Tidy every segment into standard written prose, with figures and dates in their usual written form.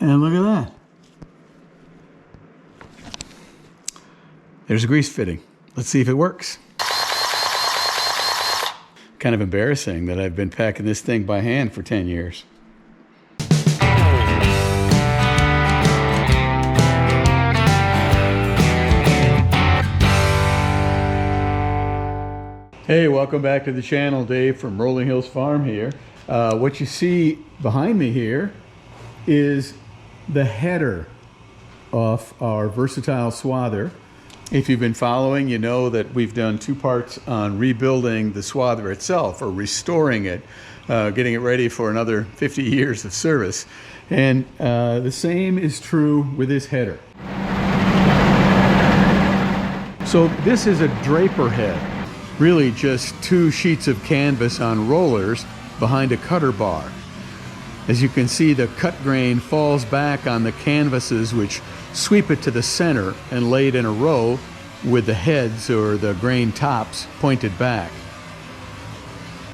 And look at that. There's a grease fitting. Let's see if it works. Kind of embarrassing that I've been packing this thing by hand for 10 years. Hey, welcome back to the channel. Dave from Rolling Hills Farm here. What you see behind me here is the header of our versatile swather. If you've been following, you know that we've done two parts on rebuilding the swather itself, or restoring it, getting it ready for another 50 years of service. And the same is true with this header. So this is a draper head. Really just two sheets of canvas on rollers behind a cutter bar. As you can see, the cut grain falls back on the canvases, which sweep it to the center and lay it in a row with the heads or the grain tops pointed back.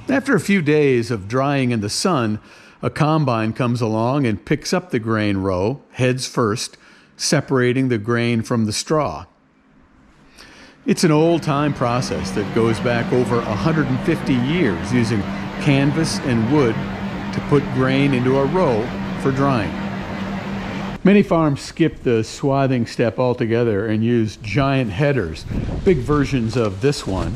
After a few days of drying in the sun, a combine comes along and picks up the grain row, heads first, separating the grain from the straw. It's an old-time process that goes back over 150 years, using canvas and wood to put grain into a row for drying. Many farms skip the swathing step altogether and use giant headers, big versions of this one,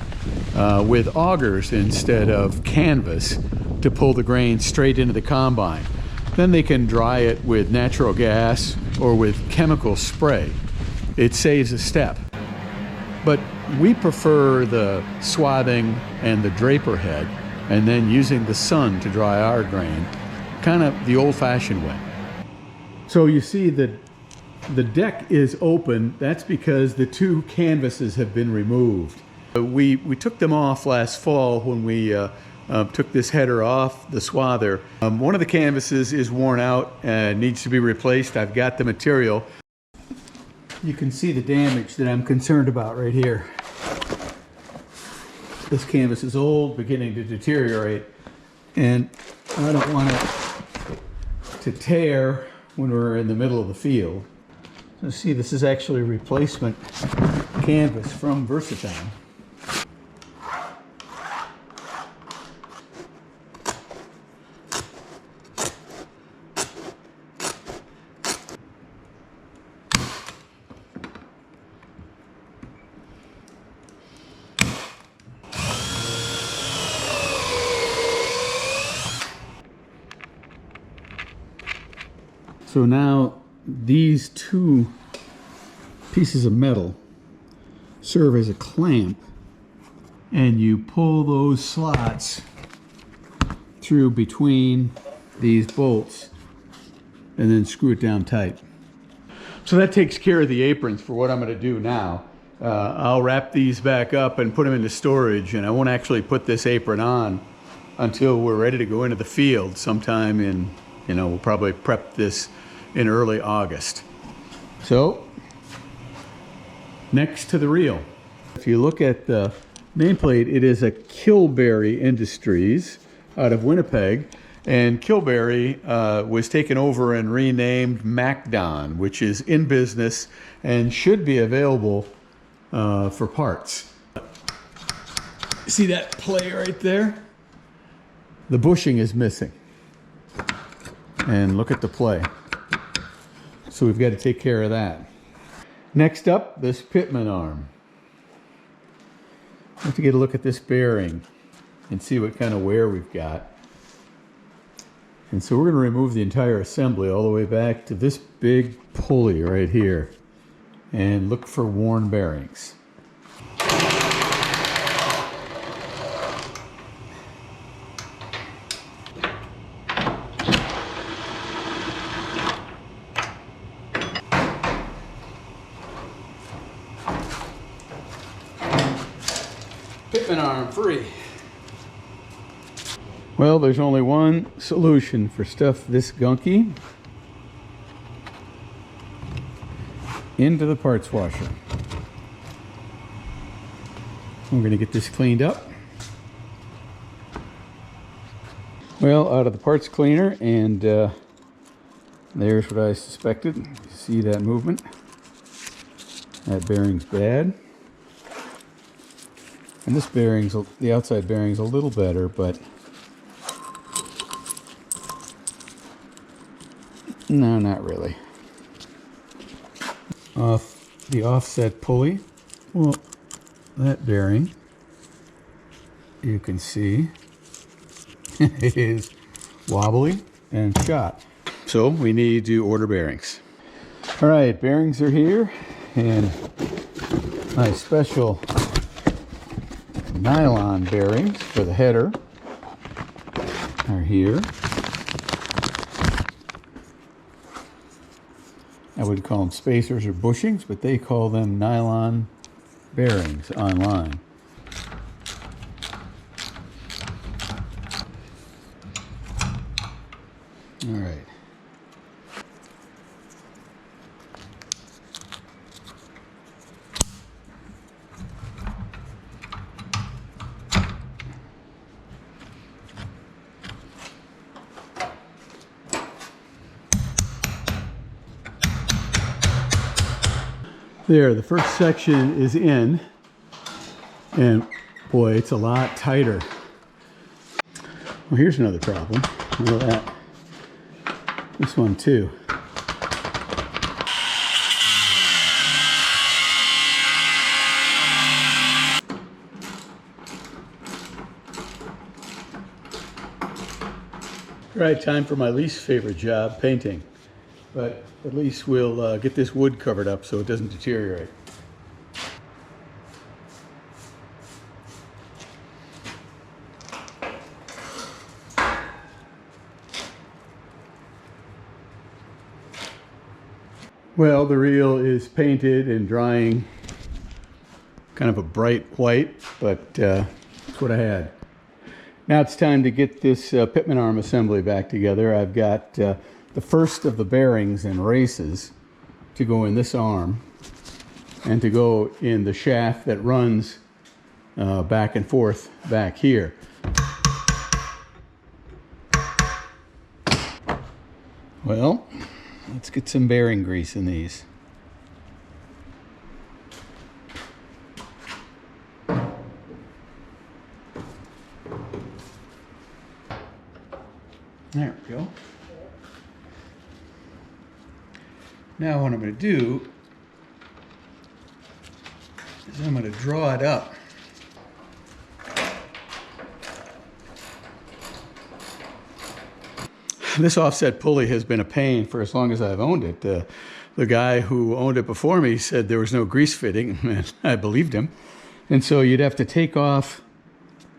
with augers instead of canvas to pull the grain straight into the combine. Then they can dry it with natural gas or with chemical spray. It saves a step. But we prefer the swathing and the draper head, and then using the sun to dry our grain, kind of the old-fashioned way. So you see that the deck is open. That's because the two canvases have been removed. We took them off last fall when we took this header off the swather. One of the canvases is worn out and needs to be replaced. I've got the material. You can see the damage that I'm concerned about right here. This canvas is old, beginning to deteriorate, and I don't want it to tear when we're in the middle of the field. So see, this is actually a replacement canvas from Versatile. So now these two pieces of metal serve as a clamp, and you pull those slots through between these bolts and then screw it down tight. So that takes care of the aprons for what I'm going to do now. I'll wrap these back up and put them into storage, and I won't actually put this apron on until we're ready to go into the field sometime in, we'll probably prep this in early August. So, next to the reel. If you look at the nameplate, it is a Kilberry Industries out of Winnipeg. And Kilberry was taken over and renamed MacDon, which is in business and should be available for parts. See that play right there? The bushing is missing. And look at the play. So we've got to take care of that. Next up, this pitman arm. I have to get a look at this bearing and see what kind of wear we've got. And so we're going to remove the entire assembly all the way back to this big pulley right here and look for worn bearings. Pitman arm free. Well, there's only one solution for stuff this gunky. Into the parts washer. We're going to get this cleaned up. Well, out of the parts cleaner and There's what I suspected. See that movement? That bearing's bad. And this bearing's, the outside bearing's a little better, but no, not really. The offset pulley, well, that bearing, you can see, is wobbly and shot. So we need to order bearings. All right, bearings are here, and my special nylon bearings for the header are here. I would call them spacers or bushings, but they call them nylon bearings online. All right. There, the first section is in, and boy, it's a lot tighter. Well, here's another problem. Look at that. This one too. All right, time for my least favorite job, painting. But at least we'll get this wood covered up so it doesn't deteriorate. Well, the reel is painted and drying kind of a bright white, but that's what I had. Now it's time to get this Pitman arm assembly back together. I've got the first of the bearings and races to go in this arm and to go in the shaft that runs back and forth back here. Well, let's get some bearing grease in these. There we go. Now what I'm going to do is I'm going to draw it up. This offset pulley has been a pain for as long as I've owned it. The guy who owned it before me said there was no grease fitting, and I believed him. And so you'd have to take off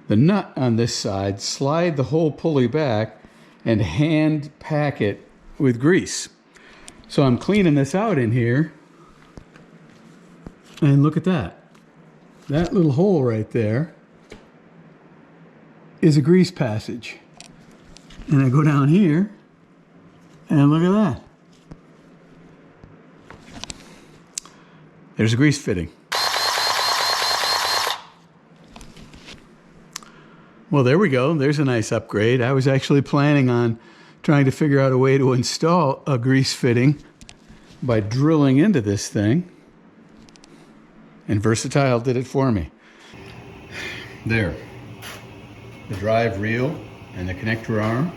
the nut on this side, slide the whole pulley back, and hand pack it with grease. So I'm cleaning this out in here, and look at that. That little hole right there is a grease passage. And I go down here, and look at that. There's a grease fitting. Well, there we go. There's a nice upgrade. I was actually planning on trying to figure out a way to install a grease fitting by drilling into this thing. And Versatile did it for me. There. The drive reel and the connector arm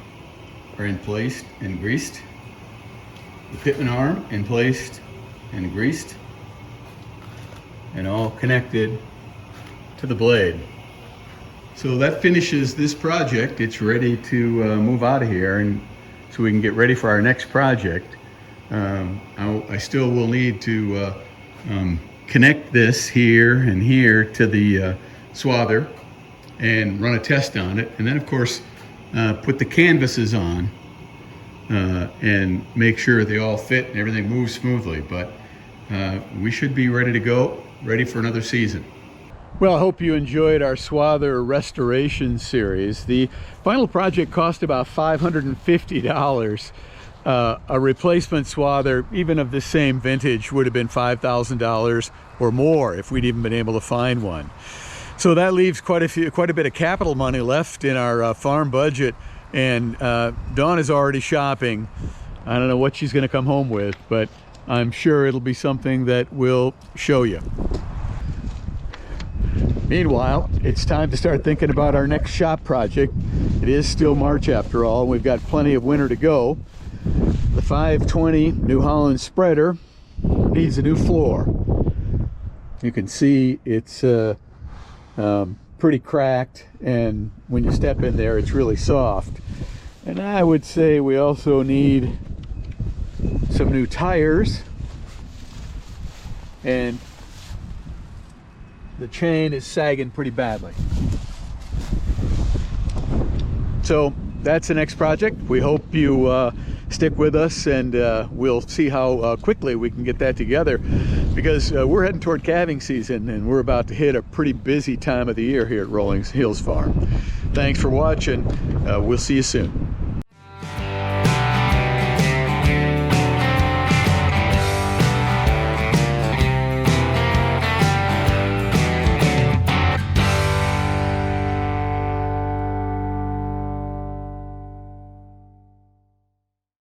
are in place and greased. The Pitman arm in place and greased. And all connected to the blade. So that finishes this project. It's ready to move out of here, and so we can get ready for our next project. I still will need to connect this here and here to the swather and run a test on it, and then of course put the canvases on and make sure they all fit and everything moves smoothly. But we should be ready to go, ready for another season. Well, I hope you enjoyed our swather restoration series. The final project cost about $550. A replacement swather, even of the same vintage, would have been $5,000 or more if we'd even been able to find one. So that leaves quite a bit of capital money left in our farm budget, and Dawn is already shopping. I don't know what she's going to come home with, but I'm sure it'll be something that we'll show you. Meanwhile, it's time to start thinking about our next shop project. It is still March after all. We've got plenty of winter to go. The 520 New Holland spreader needs a new floor. You can see it's pretty cracked, and when you step in there, it's really soft. And I would say we also need some new tires, and the chain is sagging pretty badly. So that's the next project. We hope you stick with us, and we'll see how quickly we can get that together, because we're heading toward calving season, and we're about to hit a pretty busy time of the year here at Rolling Hills Farm. Thanks for watching. We'll see you soon.